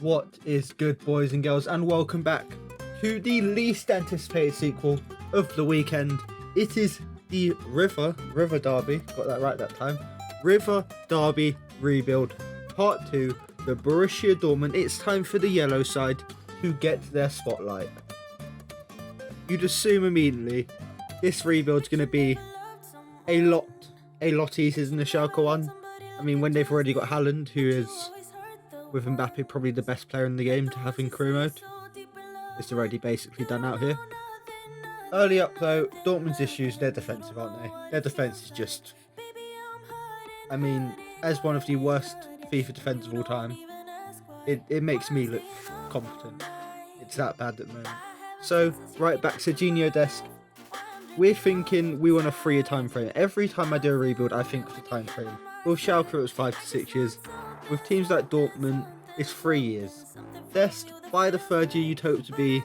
What is good, boys and girls, and welcome back to the least anticipated sequel of the weekend. It is the Revierderby, got that right that time, Revierderby rebuild, part 2, the Borussia Dortmund. It's time for the yellow side to get their spotlight. You'd assume immediately this rebuild's going to be a lot easier than the Schalke one. I mean, when they've already got Haaland, who is, with Mbappe, probably the best player in the game to have in career mode. It's already basically done out here. Early up though, Dortmund's issues, they're defensive, aren't they? Their defence is just... I mean, as one of the worst FIFA defenders of all time, it makes me look competent. It's that bad at the moment. So, right back to Genio Desk. We're thinking we want a 3-year time frame. Every time I do a rebuild, I think of the time frame. With Schalke, it was 5 to 6 years. With teams like Dortmund, it's 3 years. Dest, by the 3rd year, you'd hope to be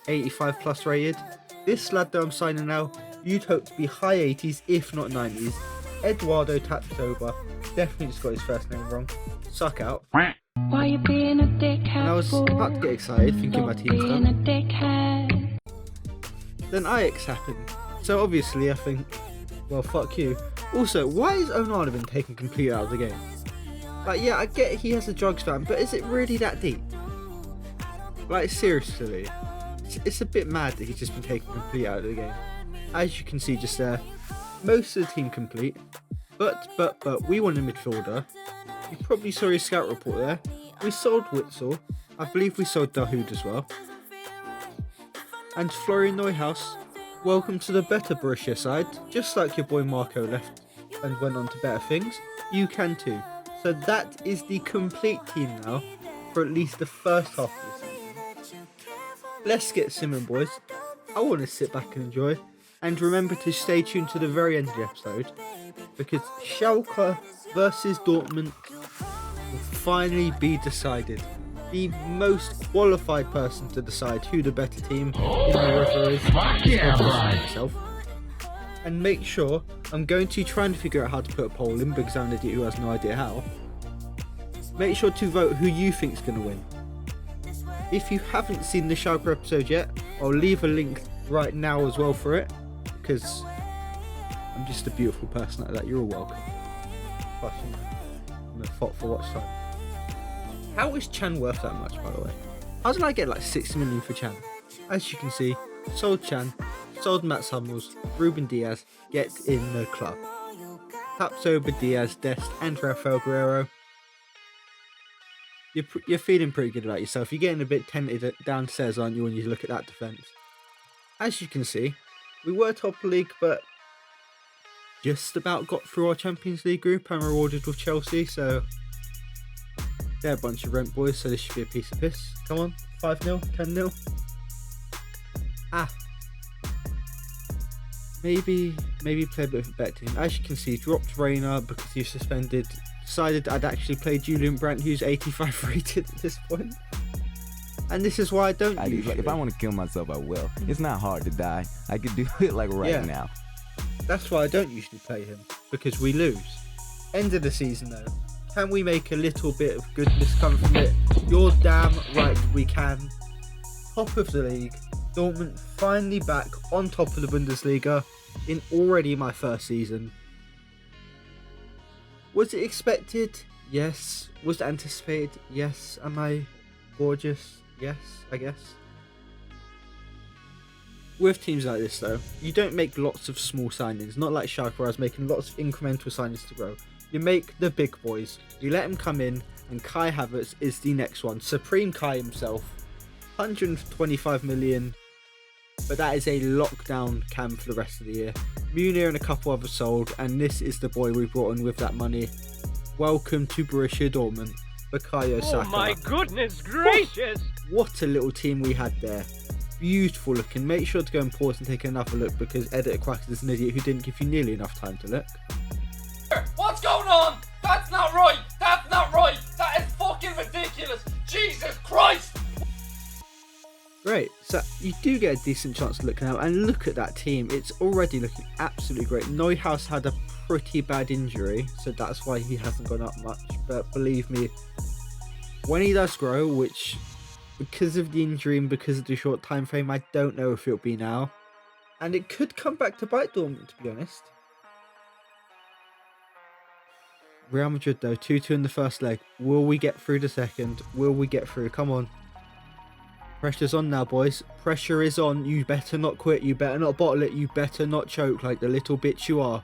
85 plus rated. This lad that I'm signing now, you'd hope to be high 80s, if not 90s. Eduardo Tapsoba, definitely just got his first name wrong. Suck out. Why you being a dickhead? And I was about to get excited, thinking my team's done. Then Ajax happened. So obviously I think, well, fuck you. Also, why is Onana been taken completely out of the game? Like, yeah, I get he has a drugs ban, but is it really that deep? Like, seriously. It's a bit mad that he's just been taken completely out of the game. As you can see just there, most of the team complete. But, we want a midfielder. You probably saw his scout report there. We sold Witzel. I believe we sold Dahoud as well. And Florian Neuhaus, welcome to the better Borussia side. Just like your boy Marco left and went on to better things, you can too. So that is the complete team now for at least the first half of the season. Let's get simmering, boys. I want to sit back and enjoy. And remember to stay tuned to the very end of the episode, because Schalke versus Dortmund will finally be decided. The most qualified person to decide who the better team in the river is. Myself. And make sure, I'm going to try and figure out how to put a poll in, because I'm an idiot who has no idea how. Make sure to vote who you think is going to win. If you haven't seen the Schalke episode yet, I'll leave a link right now as well for it, because I'm just a beautiful person like that. You're all welcome. I'm a fought for watch time. How is Chan worth that much, by the way? How did I get like 6 million for Chan? As you can see, sold Chan, sold Mats Hummels, Ruben Diaz, get in the club. Tapsoba, Diaz, Dest, and Rafael Guerrero. You're feeling pretty good about yourself. You're getting a bit tempted downstairs, aren't you, when you look at that defence? As you can see, we were top of the league, but just about got through our Champions League group and rewarded with Chelsea, so they're a bunch of rent boys, so this should be a piece of piss. Come on, 5-0, 10-0. Maybe play a bit of a better team. As you can see, dropped Reina because he's suspended. Decided I'd actually play Julian Brandt, who's 85 rated at this point. And this is why I don't usually. Like, if I want to kill myself, I will. It's not hard to die. I could do it like right now. That's why I don't usually play him, because we lose. End of the season though. Can we make a little bit of goodness come from it? You're damn right we can. Top of the league. Dortmund finally back on top of the Bundesliga in already my first season. Was it expected? Yes. Was it anticipated? Yes. Am I gorgeous? Yes, I guess. With teams like this though, you don't make lots of small signings, not like Schalke where I was making lots of incremental signings to grow. You make the big boys, you let them come in, and Kai Havertz is the next one. Supreme Kai himself, 125 million, but that is a lockdown cam for the rest of the year. Munir and a couple others sold, and this is the boy we brought in with that money. Welcome to Borussia Dortmund, Bukayo Saka. Oh my goodness gracious! What a little team we had there. Beautiful looking. Make sure to go and pause and take another look, because Editor Quack is an idiot who didn't give you nearly enough time to look. What's going on? That's not right! That's not right! That is fucking ridiculous! Jesus Christ! Great, so you do get a decent chance to look now, and look at that team. It's already looking absolutely great. Neuhaus had a pretty bad injury, so that's why he hasn't gone up much, but believe me, When he does grow, which because of the injury and because of the short time frame, I don't know if it'll be now. And it could come back to bite Dortmund, to be honest. Real Madrid though, 2-2 in the first leg. Will we get through the second? Will we get through? Come on. Pressure's on now, boys. Pressure is on. You better not quit. You better not bottle it. You better not choke like the little bitch you are.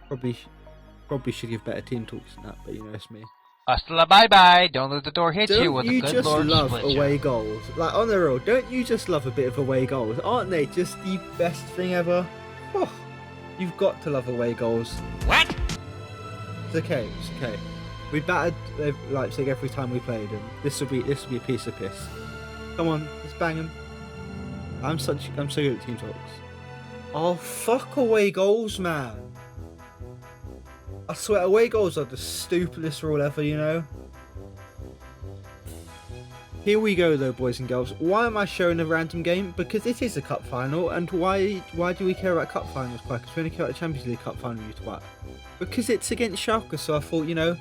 Probably should give better team talks than that, but you know, it's me. Hasta la bye-bye. Don't let the door hit you with a Don't good you just Lord love split away you. goals? Like, on the real, don't you just love a bit of away goals? Aren't they just the best thing ever? Oh, you've got to love away goals. What? It's okay. It's okay. We battered Leipzig every time we played them. This will be a piece of piss. Come on, let's bang them. I'm so good at team talks. Oh, fuck away goals, man. I swear, away goals are the stupidest rule ever, you know? Here we go though, boys and girls. Why am I showing a random game? Because it is a cup final, and why do we care about cup finals, quite? Because we only care about the Champions League cup final, you twat. Because it's against Schalke, so I thought, you know,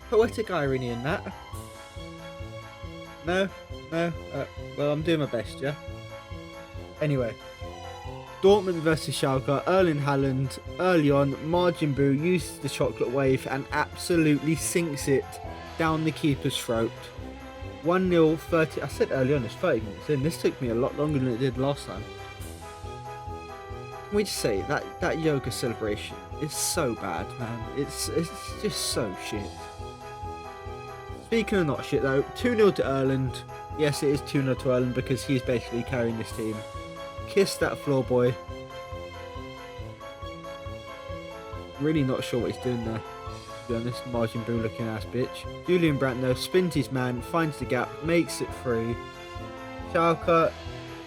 poetic irony in that. No? Well, I'm doing my best, yeah? Anyway. Dortmund versus Schalke, Erling Haaland, early on, Majin Buu uses the chocolate wave and absolutely sinks it down the keeper's throat. 1-0, 30, I said early on, it's 30 minutes in. This took me a lot longer than it did last time. Can we just say, that yoga celebration is so bad, man. It's just so shit. Speaking of not shit though, 2-0 to Erland. Yes, it is 2-0 to Erland because he's basically carrying this team. Kiss that floor boy. Really not sure what he's doing there, to be honest. Majin Buu looking ass bitch. Julian Brandt though spins his man, finds the gap, makes it free. Schalke,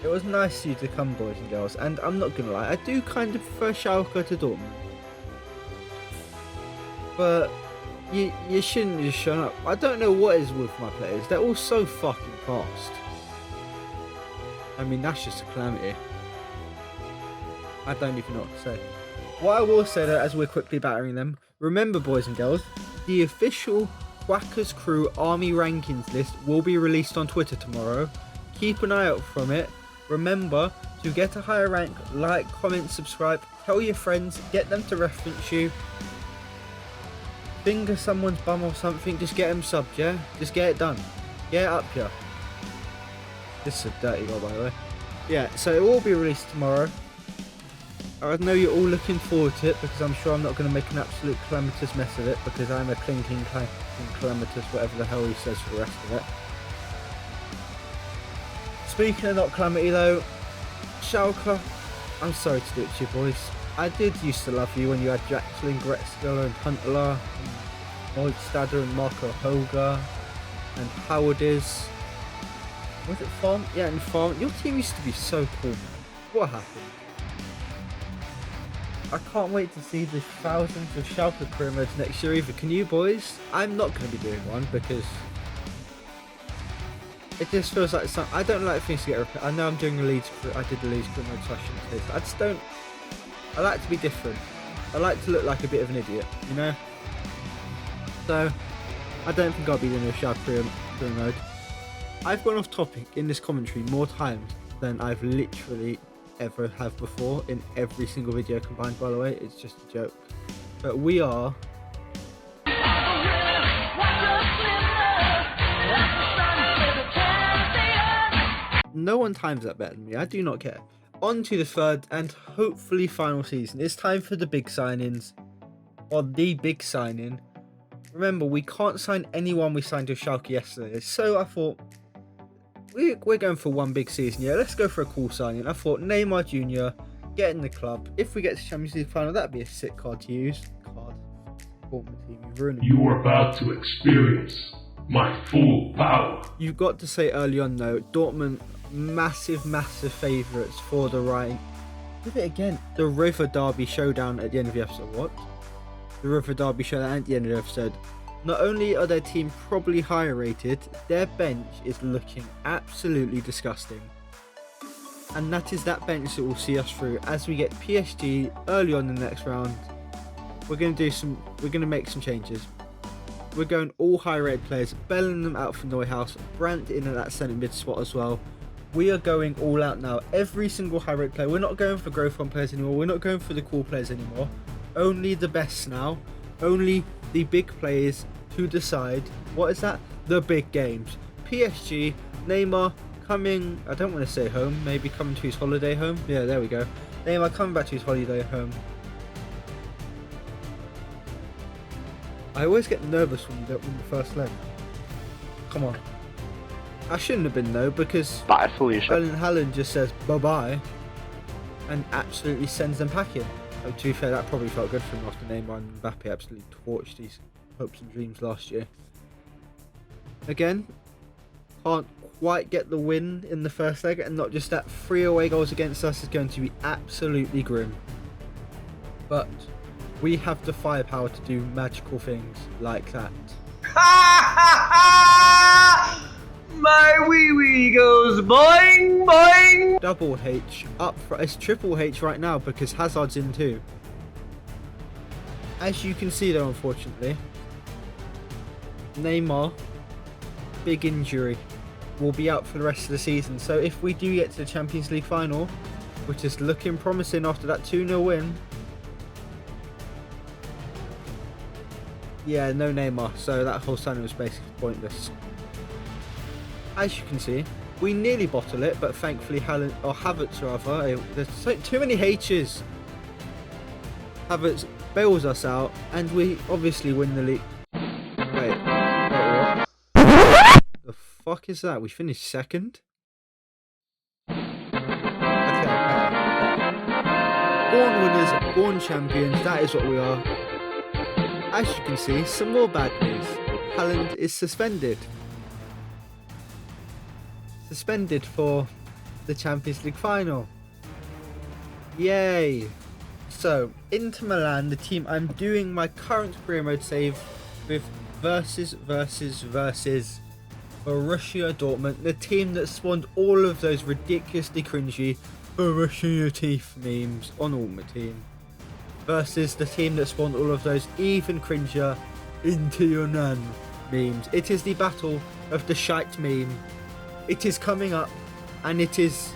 it was nice of you to come, boys and girls, and I'm not gonna lie, I do kind of prefer Schalke to Dortmund. But you shouldn't just shut up. I don't know what is with my players, they're all so fucking fast. I mean, that's just a calamity. I don't even know what to say. What I will say though, as we're quickly battering them, remember boys and girls, the official Quackers Crew Army Rankings list will be released on Twitter tomorrow. Keep an eye out from it. Remember to get a higher rank, like, comment, subscribe, tell your friends, get them to reference you. Finger someone's bum or something, just get them subbed, yeah? Just get it done. Get it up here. This is a dirty goal, by the way. Yeah, so it will be released tomorrow. I know you're all looking forward to it because I'm sure I'm not going to make an absolute calamitous mess of it because I'm a clinking calamitous, whatever the hell he says for the rest of it. Speaking of not calamity though, Schalke, I'm sorry to do it to you boys. I did used to love you when you had Jackson, Gretzky and Huntelaar, and Neustadter and Marco Hoga, and Howard is. Was it Farm? Yeah, and Farm. Your team used to be so cool. What happened? I can't wait to see the thousands of Schalke career modes next year either. Can you boys? I'm not going to be doing one because it just feels like some. I don't like things to get repeated. I know I'm doing a Leeds. I did the Leeds career mode, so I shouldn't say this. I just don't. I like to be different. I like to look like a bit of an idiot, you know. So I don't think I'll be doing a Schalke career mode. I've gone off topic in this commentary more times than I've literally ever have before in every single video combined, by the way. It's just a joke. But we are no one times that better than me. I do not care. On to the third and hopefully final season. It's time for the big signings. Or the big signing. Remember, we can't sign anyone we signed with Schalke yesterday. So I thought, we're going for one big season. Yeah, let's go for a cool signing. I thought Neymar Jr. get in the club. If we get to Champions League final, that'd be a sick card to use. You are about to experience my full power. You've got to say early on though, Dortmund massive favourites for the right. Did it again. The Revierderby showdown at the end of the episode. What? The Revierderby showdown at the end of the episode. Not only are their team probably higher rated, their bench is looking absolutely disgusting. And that is that bench that will see us through as we get PSG early on in the next round. We're going to make some changes. We're going all high-rated players. Bellingham out for Neuhaus. Brandt in at that centre mid spot as well. We are going all out now. Every single high-rated player. We're not going for growth on players anymore. We're not going for the cool players anymore. Only the best now. Only the big players to decide. What is that? The big games. PSG, Neymar coming, I don't want to say home, maybe coming to his holiday home. Yeah, there we go. Neymar coming back to his holiday home. I always get nervous when we don't win the first leg. Come on. I shouldn't have been though, because Erling Haaland just says bye-bye and absolutely sends them packing. To be fair, that probably felt good for him after Neymar and Mbappe absolutely torched his hopes and dreams last year. Again, can't quite get the win in the first leg, and not just that, 3 away goals against us is going to be absolutely grim. But we have the firepower to do magical things like that. My wee wee goes boing boing. Double H up front. It's triple H right now because Hazard's in too. As you can see though, unfortunately, Neymar, big injury, will be out for the rest of the season. So if we do get to the Champions League final, which is looking promising after that 2-0 win, yeah, no Neymar, so that whole signing was basically pointless. As you can see, we nearly bottle it, but thankfully Havertz rather, there's too many H's. Havertz bails us out, and we obviously win the league. Wait, what? The fuck is that? We finished second? Okay, born winners, born champions, that is what we are. As you can see, some more bad news. Haaland is suspended. Suspended for the Champions League final. Yay! So, Inter Milan, the team I'm doing my current career mode save with versus Borussia Dortmund, the team that spawned all of those ridiculously cringy Borussia your teeth memes on Ultimate Team, versus the team that spawned all of those even cringier into your nan memes. It is the battle of the shite meme. It is coming up, and it is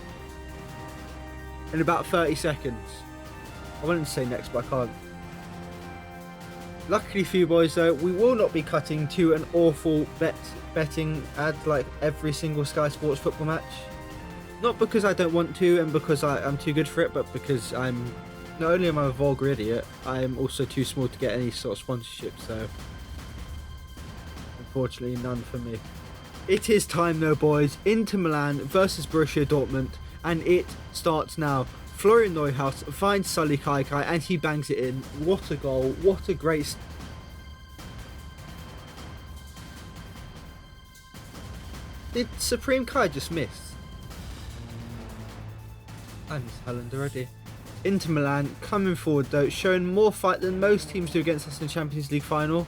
in about 30 seconds. I wanted to say next, but I can't. Luckily for you boys though, we will not be cutting to an awful betting ad like every single Sky Sports football match. Not because I don't want to and because I'm too good for it, but because not only am I a vulgar idiot, I'm also too small to get any sort of sponsorship, so unfortunately none for me. It is time though, boys. Inter Milan versus Borussia Dortmund, and it starts now. Florian Neuhaus finds Sully Kaikai and he bangs it in. What a goal, what a great... Did Supreme Kai just miss? I miss Haaland already. Inter Milan coming forward though, showing more fight than most teams do against us in the Champions League final.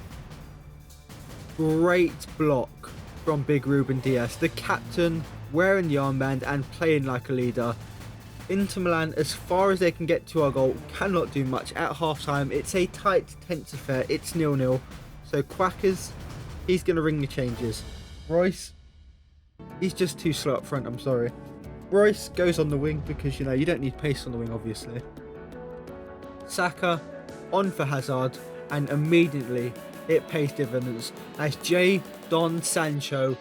Great block from Big Ruben Dias, the captain, wearing the armband and playing like a leader. Inter Milan, as far as they can get to our goal, cannot do much. At half time, it's a tight, tense affair. It's 0-0. So Quackers, he's going to ring the changes. Royce, he's just too slow up front, I'm sorry. Royce goes on the wing because, you know, you don't need pace on the wing, obviously. Saka on for Hazard, and immediately it pays dividends as Jadon Sancho.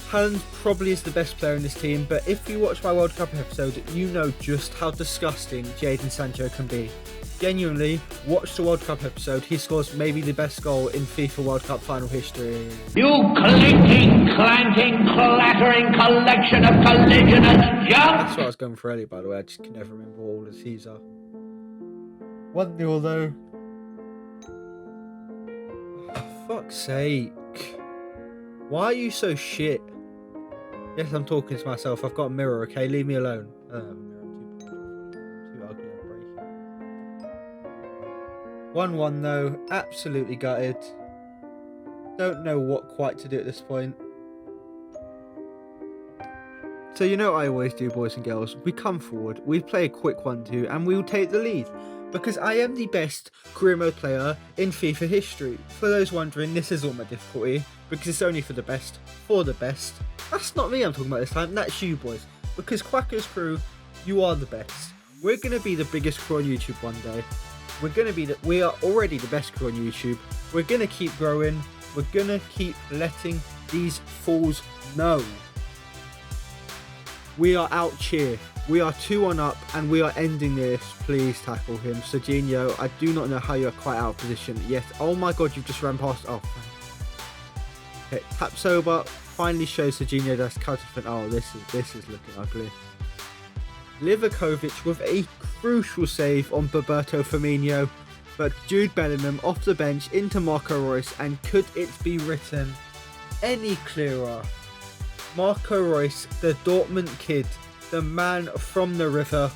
Haaland probably is the best player in this team, but if you watch my World Cup episode, you know just how disgusting Jadon Sancho can be. Genuinely, watch the World Cup episode. He scores maybe the best goal in FIFA World Cup final history. You clinking, clanking, clattering collection of collisionous junk! That's what I was going for earlier, by the way. I just can never remember all the C's are. 1-0 though. Oh, fuck's sake. Why are you so shit? Yes, I'm talking to myself. I've got a mirror, okay? Leave me alone. I'm too ugly and breaking. 1-1 though. Absolutely gutted. Don't know what quite to do at this point. So you know what I always do, boys and girls. We come forward, we play a quick 1-2, and we will take the lead. because I am the best career mode player in FIFA history. For those wondering, this is all my difficulty, because it's only for the best, for the best. That's not me I'm talking about this time, that's you boys. Because Quacker's crew, you are the best. We're going to be the biggest crew on YouTube one day. We are already the best crew on YouTube. We're going to keep growing. We're going to keep letting these fools know. We are out here. We are 2-1 up and we are ending this. Please tackle him. Serginho, I do not know how you're quite out of position yet. Oh my god, you've just ran past. Oh, okay, Tapsoba finally shows Serginho that's counterfeit. Oh, this is looking ugly. Livakovic with a crucial save on Roberto Firmino, but Jude Bellingham off the bench into Marco Reus, and could it be written any clearer? Marco Reus, the Dortmund kid, the man from the river,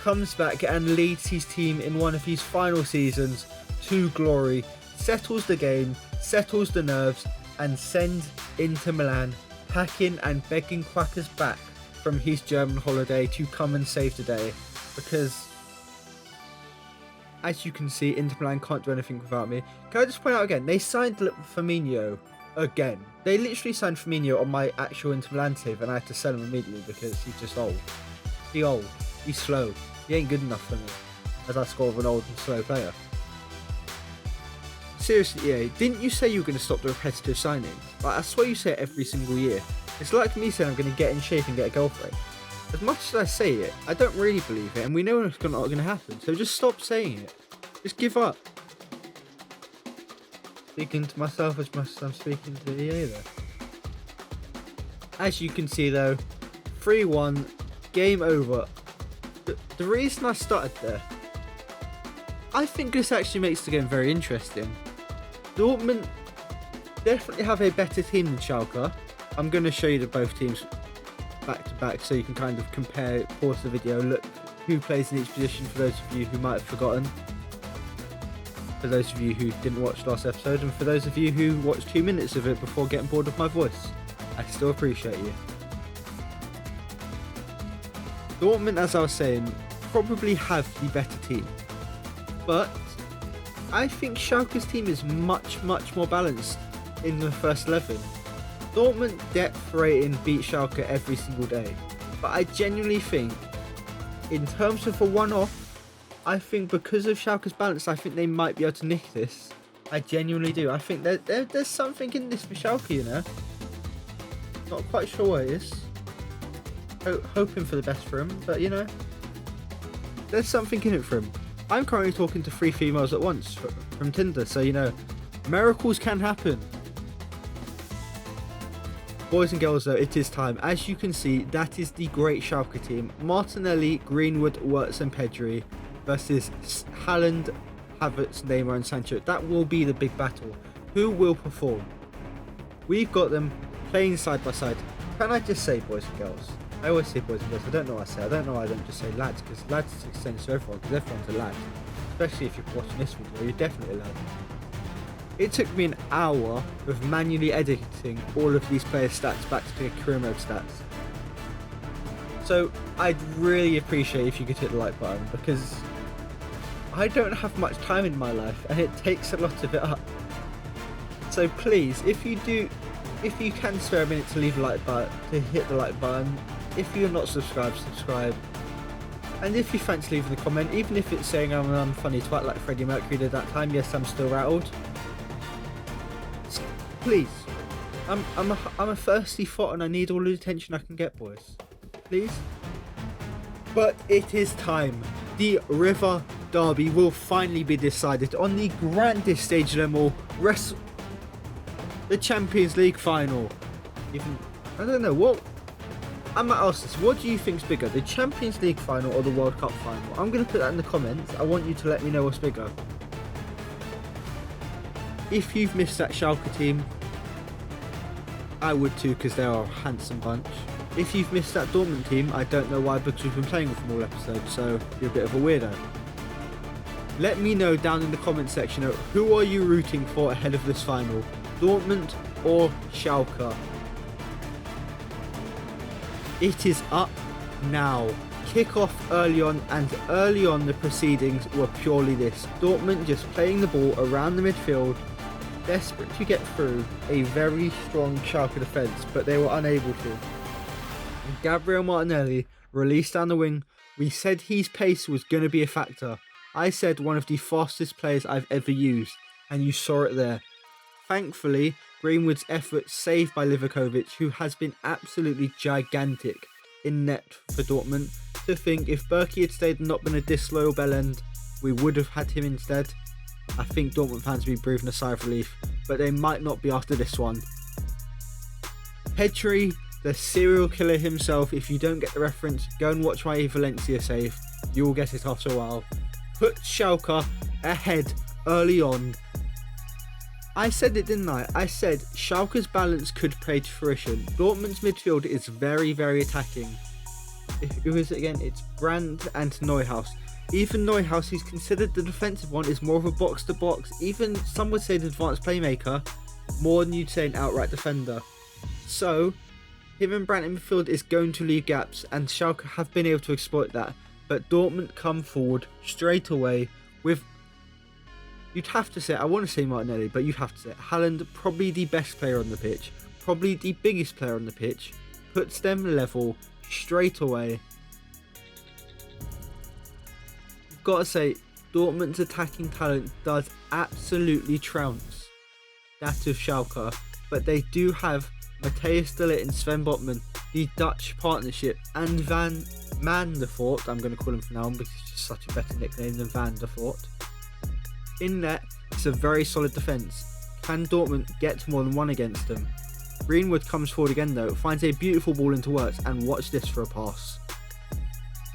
comes back and leads his team in one of his final seasons to glory, settles the game, settles the nerves, and sends Inter Milan packing and begging Quackers back from his German holiday to come and save the day, because as you can see, Inter Milan can't do anything without me. Can I just point out again, they signed Firmino again. They literally signed Firmino on my actual Inter Milan save, and I had to sell him immediately because he's just old. He's old. He's slow. He ain't good enough for me, as I score with an old and slow player. Seriously, EA, didn't you say you were going to stop the repetitive signings? Like, I swear you say it every single year. It's like me saying I'm going to get in shape and get a girlfriend. As much as I say it, I don't really believe it, and we know it's not going to happen, so just stop saying it. Just give up. Speaking to myself as much as I'm speaking to EA there. As you can see though, 3-1, game over. The reason I started there, I think this actually makes the game very interesting. Dortmund definitely have a better team than Schalke. I'm going to show you the both teams back to back so you can kind of compare, pause the video, look who plays in each position for those of you who might have forgotten. For those of you who didn't watch last episode, and for those of you who watched 2 minutes of it before getting bored of my voice, I still appreciate you. Dortmund, as I was saying, probably have the better team, but I think Schalke's team is much more balanced in the first 11. Dortmund depth rating beat Schalke every single day, but I genuinely think, in terms of a one-off, I think because of Schalke's balance, I think they might be able to nick this. I genuinely do. I think there's something in this for Schalke, you know. Not quite sure what it is. Hoping for the best for him, but you know, there's something in it for him. I'm currently talking to 3 females at once from Tinder, so you know, miracles can happen. Boys and girls though, it is time. As you can see, that is the great Schalke team. Martinelli, Greenwood, Wirtz and Pedri versus Haaland, Havertz, Neymar and Sancho. That will be the big battle. Who will perform? We've got them playing side by side. Can I just say, boys and girls? I always say boys and girls. I don't know what I say. I don't know why I don't just say lads, because lads extends to everyone, because everyone's a lad. Especially if you're watching this video, you're definitely a lad. It took me an hour of manually editing all of these players' stats back to the career mode stats. So I'd really appreciate if you could hit the like button, because I don't have much time in my life and it takes a lot of it up. So please, if you can spare a minute to leave a like button, to hit the like button. If you're not subscribed, subscribe. And if you fancy leaving a comment, even if it's saying I'm a funny twat like Freddie Mercury did that time, yes, I'm still rattled. Please, I'm a thirsty thought and I need all the attention I can get, boys. Please. But it is time. The Revierderby will finally be decided on the grandest stage of them all. The Champions League final. Even I don't know what. I might ask this. What do you think's bigger, the Champions League final or the World Cup final? I'm going to put that in the comments. I want you to let me know what's bigger. If you've missed that Schalke team, I would too, because they are a handsome bunch. If you've missed that Dortmund team, I don't know why, because we've been playing with them all episodes, so you're a bit of a weirdo. Let me know down in the comment section, who are you rooting for ahead of this final? Dortmund or Schalke? It is up now. kick off early on, and early on the proceedings were purely this. Dortmund just playing the ball around the midfield, desperate to get through a very strong Schalke defence, but they were unable to. Gabriel Martinelli released down the wing. We said his pace was going to be a factor. I said one of the fastest players I've ever used, and you saw it there. Thankfully, Greenwood's effort saved by Livakovic, who has been absolutely gigantic in net for Dortmund. To think if Berkey had stayed and not been a disloyal bellend, we would have had him instead. I think Dortmund fans will be breathing a sigh of relief, but they might not be after this one. Pedri, the serial killer himself. If you don't get the reference, go and watch my Valencia save. You will get it after a while. Put Schalke ahead early on. I said it, didn't I? I said Schalke's balance could play to fruition. Dortmund's midfield is very, very attacking. Who is it again? It's Brandt and Neuhaus. Even Neuhaus, who's considered the defensive one, is more of a box-to-box. Even some would say an advanced playmaker, more than you'd say an outright defender. So, him and Brandt in midfield is going to leave gaps, and Schalke have been able to exploit that. But Dortmund come forward straight away with, you'd have to say, I want to say Martinelli, but you'd have to say Haaland, probably the best player on the pitch, probably the biggest player on the pitch, puts them level straight away. You've got to say, Dortmund's attacking talent does absolutely trounce that of Schalke, but they do have Matthijs de Ligt and Sven Botman, the Dutch partnership, and Van der Voort, I'm going to call him from now on because it's just such a better nickname than Van der Voort. In net, it's a very solid defence. Can Dortmund get more than one against them? Greenwood comes forward again though, finds a beautiful ball into Wirtz, and watch this for a pass.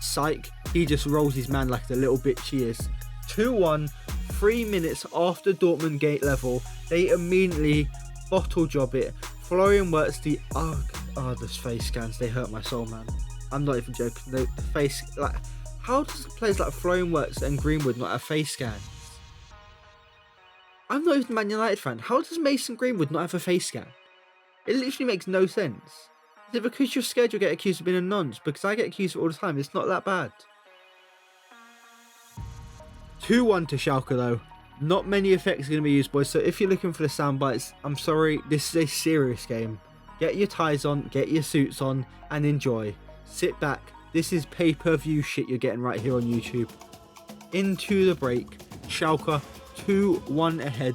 Psych, he just rolls his man like the little bitch he is. 2-1, 3 minutes after Dortmund gate level, they immediately bottle job it. Florian Wirtz, the those face scans, they hurt my soul, man. I'm not even joking. The face, like, how does players like Florian Wirtz and Greenwood not have face scans? I'm not even a Man United fan. How does Mason Greenwood not have a face scan? It literally makes no sense. Is it because you're scared you'll get accused of being a nonce? Because I get accused of it all the time. It's not that bad. 2-1 to Schalke though. Not many effects are going to be used, boys. So if you're looking for the sound bites, I'm sorry. This is a serious game. Get your ties on, get your suits on, and enjoy. Sit back. This is pay-per-view shit you're getting right here on YouTube. Into the break. Schalke 2-1 ahead.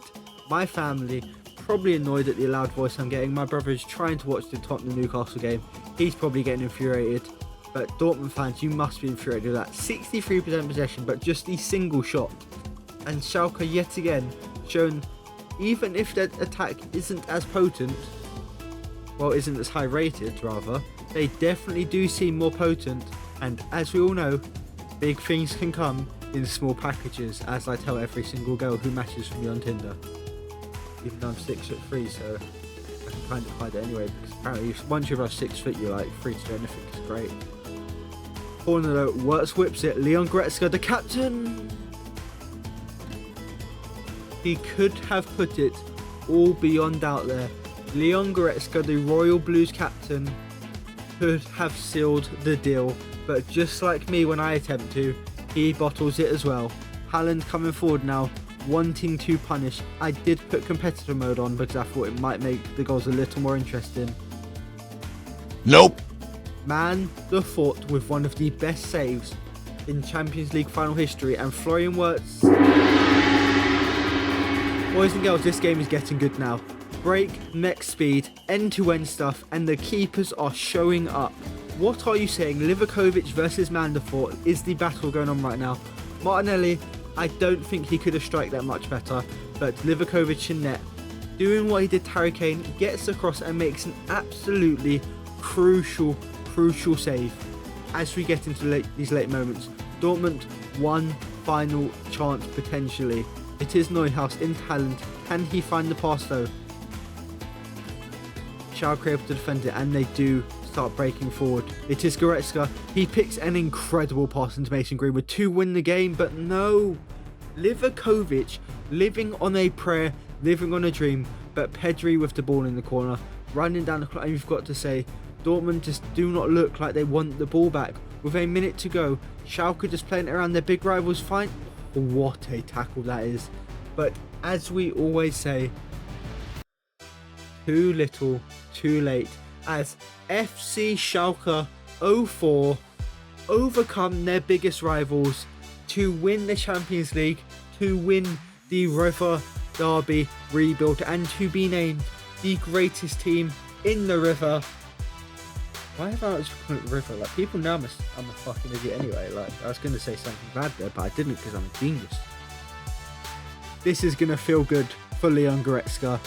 My family probably annoyed at the loud voice I'm getting. My brother is trying to watch the Tottenham Newcastle game. He's probably getting infuriated. But Dortmund fans, you must be infuriated with that. 63% possession, but just a single shot. And Schalke yet again shown, even if their attack isn't as potent, well, isn't as high rated rather, they definitely do seem more potent. And as we all know, big things can come in small packages, as I tell every single girl who matches for me on Tinder. Even though I'm 6'3", so I can kind of hide it anyway, because apparently once you're above 6 foot, you're like free to do anything. It's great. Corner though, Wirtz whips it. Leon Goretzka, the captain. He could have put it all beyond doubt there. Leon Goretzka, the Royal Blues captain, could have sealed the deal, but just like me when I attempt to, he bottles it as well. Haaland coming forward now, wanting to punish. I did put competitor mode on because I thought it might make the goals a little more interesting. Nope. Man the Fort with one of the best saves in Champions League final history, and Florian Wirtz. Boys and girls, this game is getting good now. Break, neck speed, end-to-end stuff, and the keepers are showing up. What are you saying? Livakovic versus Man the Fort is the battle going on right now. Martinelli, I don't think he could have struck that much better, but Livakovic in net, doing what he did to Harry Kane, gets across and makes an absolutely crucial save. As we get into these late moments, Dortmund, one final chance potentially. It is Neuhaus in talent. Can he find the pass though? Schalke able to defend it, and they do start breaking forward. It is Goretzka. He picks an incredible pass into Mason Greenwood to win the game, but no. Livakovic living on a prayer, living on a dream, but Pedri with the ball in the corner, running down the clock, and you've got to say, Dortmund just do not look like they want the ball back. with a minute to go. Schalke just playing around their big rivals. Fine. What a tackle that is. But as we always say, too little, too late. As FC Schalke 04 overcome their biggest rivals to win the Champions League, to win the Revierderby rebuild, and to be named the greatest team in the River. Why have I just called it the River? Like, people know I'm a fucking idiot anyway. Like, I was going to say something bad there, but I didn't because I'm a genius. This is going to feel good for Leon Goretzka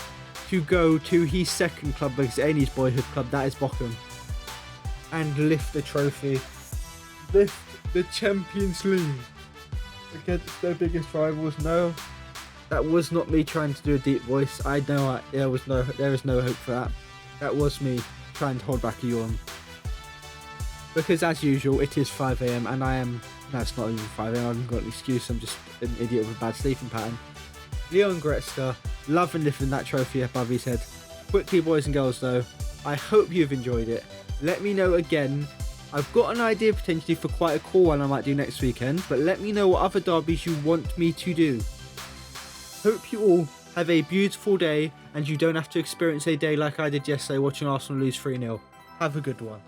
to go to his second club, because it ain't his boyhood club, that is Bochum, and lift the trophy, lift the Champions League against their biggest rivals. No, that was not me trying to do a deep voice. I know there is no hope for that. That was me trying to hold back a yawn, because as usual it is 5 AM and I am, no, it's not even 5 AM, I haven't got an excuse, I'm just an idiot with a bad sleeping pattern. Leon Goretzka, loving lifting that trophy above his head. Quickly, boys and girls, though, I hope you've enjoyed it. Let me know again. I've got an idea potentially for quite a cool one I might do next weekend, but let me know what other derbies you want me to do. Hope you all have a beautiful day and you don't have to experience a day like I did yesterday watching Arsenal lose 3-0. Have a good one.